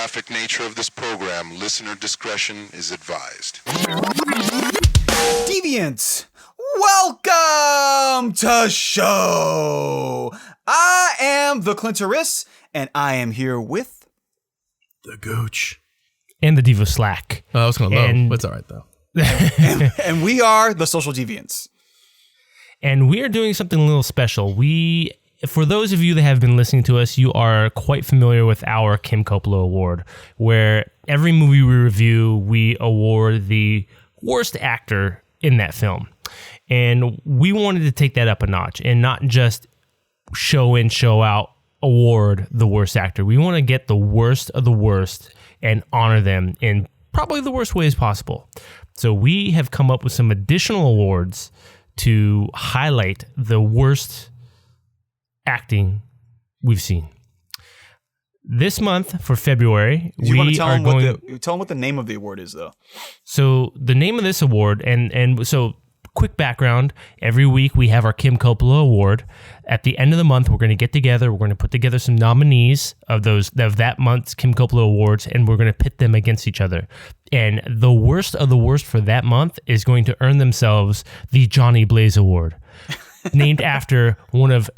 graphic nature of this program, listener discretion is advised. Deviants, welcome to show. I am the Clitoris, and I am here with the Gooch and the Devo Slack. Oh, I was going to low, but it's all right though. and we are the Social Deviants. And we are doing something a little special. For those of you that have been listening to us, you are quite familiar with our Kim Coppola Award, where every movie we review, we award the worst actor in that film. And we wanted to take that up a notch and not just show in, show out, award the worst actor. We want to get the worst of the worst and honor them in probably the worst ways possible. So we have come up with some additional awards to highlight the worst acting we've seen. This month for February, we are going. Tell them what the name of the award is, though. So the name of this award, and so quick background: every week we have our Kim Coppola Award. At the end of the month, we're going to get together. We're going to put together some nominees of that month's Kim Coppola Awards, and we're going to pit them against each other. And the worst of the worst for that month is going to earn themselves the Johnny Blaze Award, named after one of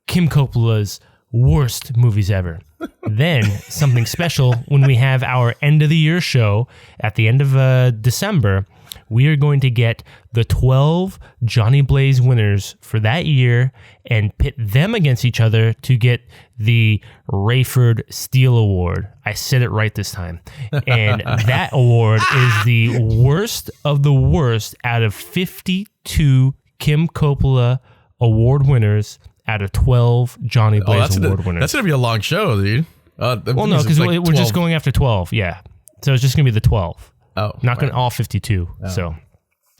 Kim Coppola's worst movies ever. Then something special when we have our end of the year show at the end of December. We are going to get the 12 Johnny Blaze winners for that year and pit them against each other to get the Rayford Steele Award. I said it right this time. And that award is the worst of the worst out of 52 Kim Coppola Award winners out of 12 Johnny Blaze Award winners. That's going to be a long show, dude. Well, no, because we're just going after 12, yeah. So it's just going to be the 12. Oh, not going to all 52. Oh. So,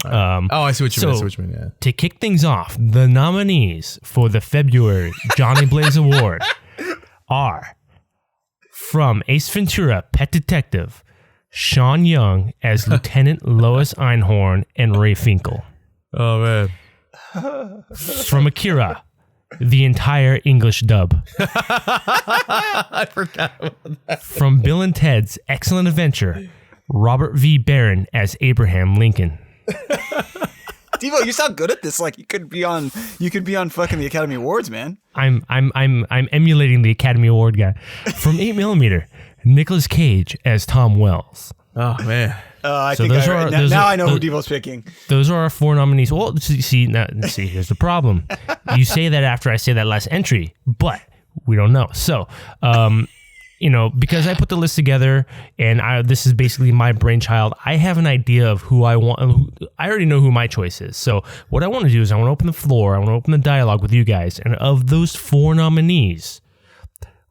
I see what you mean. Yeah. To kick things off, the nominees for the February Johnny Blaze Award are from Ace Ventura: Pet Detective, Sean Young as Lieutenant Lois Einhorn and Ray Finkle. Oh man. From Akira, the entire English dub. I forgot about that. From Bill and Ted's Excellent Adventure, Robert V. Barron as Abraham Lincoln. Devo, you sound good at this. Like you could be on fucking the Academy Awards, man. I'm emulating the Academy Award guy. From 8mm, Nicolas Cage as Tom Wells. Oh man. I know who Devo's picking. Those are our 4 nominees. Well, see, here's the problem. You say that after I say that last entry, but we don't know. So, because I put the list together and this is basically my brainchild, I have an idea of who I want. I already know who my choice is. So what I want to do is I want to open the floor. I want to open the dialogue with you guys. And of those 4 nominees,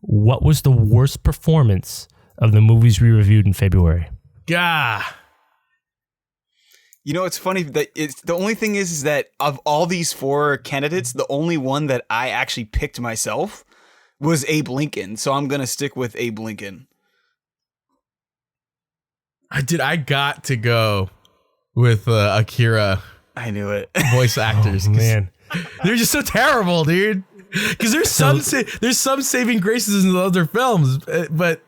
what was the worst performance of the movies we reviewed in February? Gah. You know, it's funny that the only thing is that of all these 4 candidates, the only one that I actually picked myself was Abe Lincoln. So I'm going to stick with Abe Lincoln. I got to go with Akira. I knew it. Voice actors. Oh, man. They're just so terrible, dude. Because there's some saving graces in the other films, but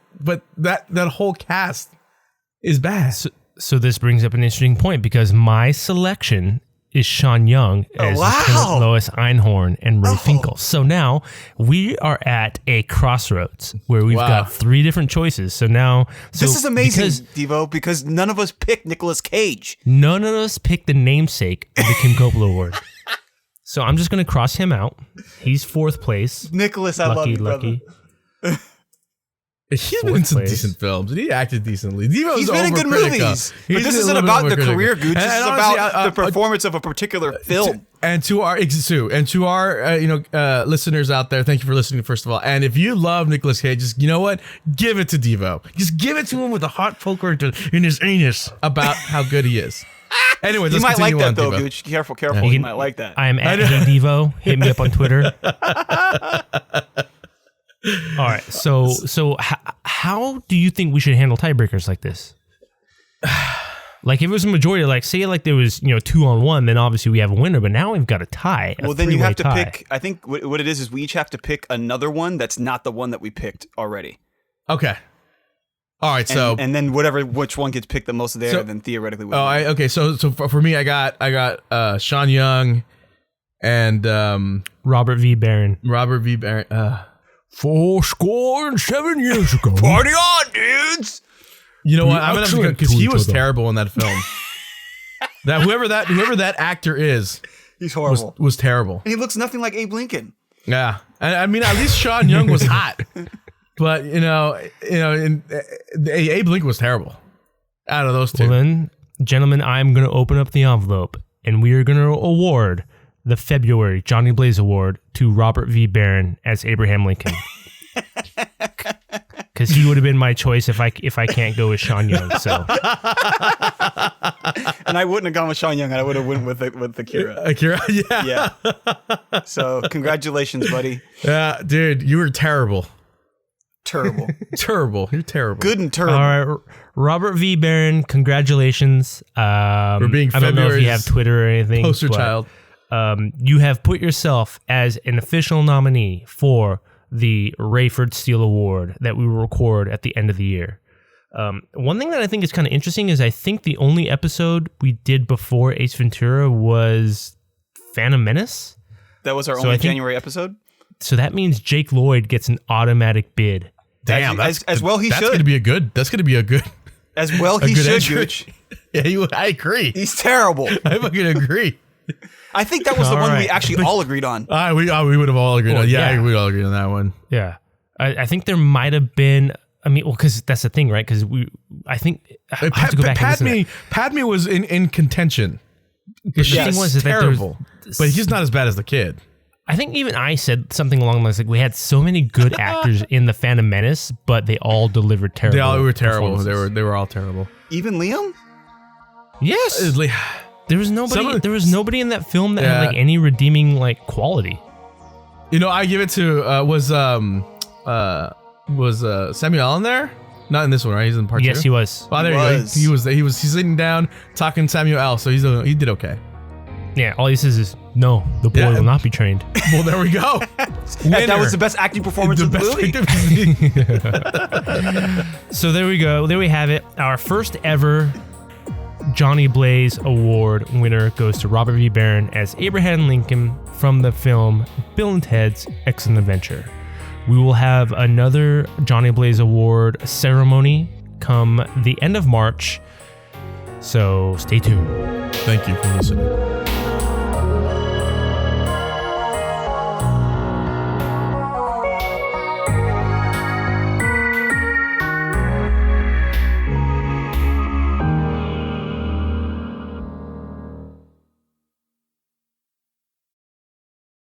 that whole cast is bad. So this brings up an interesting point because my selection is Sean Young as Lieutenant Lois Einhorn and Ray Finkle. So now we are at a crossroads where we've got 3 different choices. So now this is amazing, Devo, because none of us picked Nicolas Cage. None of us picked the namesake of the Kim Coppola Award. So I'm just going to cross him out. He's 4th place. Nicolas, I love you, lucky. brother. He's been in some decent films, and he acted decently. He's been in good movies. But this isn't about the career, Gooch. This is about the performance of a particular film. And to our listeners out there, thank you for listening, first of all. And if you love Nicolas Cage, just, you know what? Give it to Devo. Just give it to him with a hot poker in his anus about how good he is. Anyway, you might like that, though, Gooch. Careful. You might like that. I am at Devo. Hit me up on Twitter. All right, so how do you think we should handle tiebreakers like this? Like if it was a majority, like say like there was 2-on-1, then obviously we have a winner. But now we've got a tie. Well, then you have to pick. I think what it is we each have to pick another one that's not the one that we picked already. Okay. All right, so and then which one gets picked the most there, then theoretically. Okay. So for me, I got Sean Young and Robert V. Barron. Robert V. Barron. 4 years ago. Party on, dudes! You know what? I'm gonna have to go because he was terrible in that film. Whoever that actor is, He's horrible. Was terrible. And he looks nothing like Abe Lincoln. Yeah, and I mean, at least Sean Young was hot, but Abe Lincoln was terrible. Out of those two, Well then, gentlemen, I'm going to open up the envelope, and we are going to award the February Johnny Blaze Award to Robert V. Barron as Abraham Lincoln. Because he would have been my choice if I can't go with Sean Young. So, And I wouldn't have gone with Sean Young. I would have went with Akira. Akira, yeah, Yeah. So congratulations, buddy. yeah, dude, you were terrible, Terrible. terrible. You're terrible. Good and terrible. all right, Robert V. Barron, congratulations. For being I don't know if you February's have Twitter or anything. poster but, child. You have put yourself as an official nominee for the Rayford Steele Award that we will record at the end of the year. One thing that I think is kind of interesting is I think the only episode we did before Ace Ventura was Phantom Menace. That was our So only I think- January episode. So that means Jake Lloyd gets an automatic bid. Damn, as well he that's should. gonna be a good. That's gonna be a good. As well a he good should, entry. Gooch. Yeah, I agree. He's terrible. I fucking agree. I think that was the All one we right. actually all agreed on. We would have all agreed. Well, on yeah. we all agreed on that one. Yeah. I think there might have been, because that's the thing, right? Because I think I have to go back and listen to that. Padme was in contention. The thing was is that terrible, but he's not as bad as the kid. I think even I said something along the lines like we had so many good actors in the Phantom Menace, but they all delivered terrible. They all were terrible. performances. They were all terrible. Even Liam? Yes. There was nobody. Some of- There was nobody in that film that Yeah. had like any redeeming like quality. I give it to was Samuel Allen there? Not in this one, right? He's in part two. Yes, he was. Oh, there He you go. was. He's sitting down talking Samuel L. So he did okay. Yeah. All he says is, "No, the boy Yeah. will not be trained." Well, there we go. That was the best acting performance of the movie. So there we go. There we have it. Our first ever Johnny Blaze Award winner goes to Robert V. Barron as Abraham Lincoln from the film Bill and Ted's Excellent Adventure. We will have another Johnny Blaze Award ceremony come the end of March. So stay tuned. Thank you for listening.